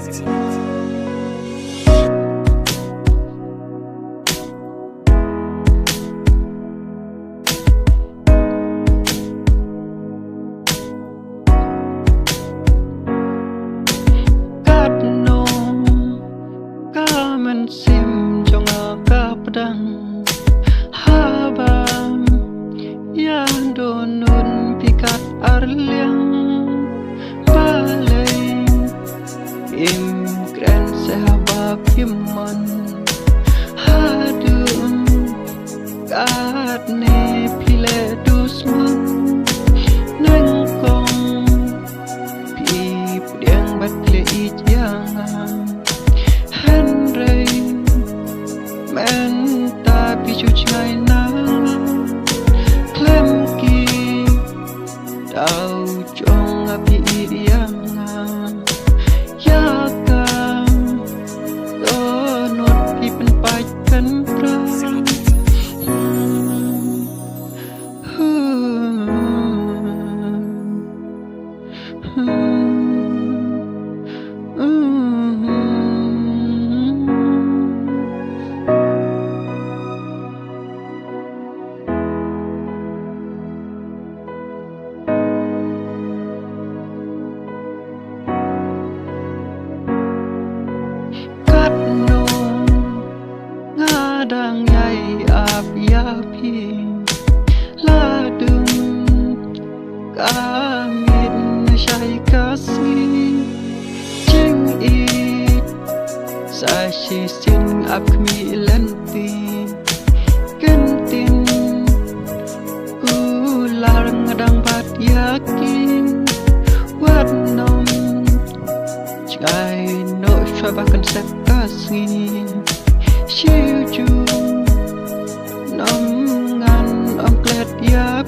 Katno mynsiem jonga pedang habam yang donun pikat arliang balai imigran sahabat Bapyn hadum Katne pile dusman nangkong pip yang batle ijang Henry menta pichu cai na klem ki tau chong api yang ya kam donut pipen pakan pra Katno ngadang yai api ladung kamit syai khasi jing it sa shi sing ap kmi lenti kentin ular ngadang bat yakin wat nom Chai no shabakan sakasi shiu ju nom ngan om klet yap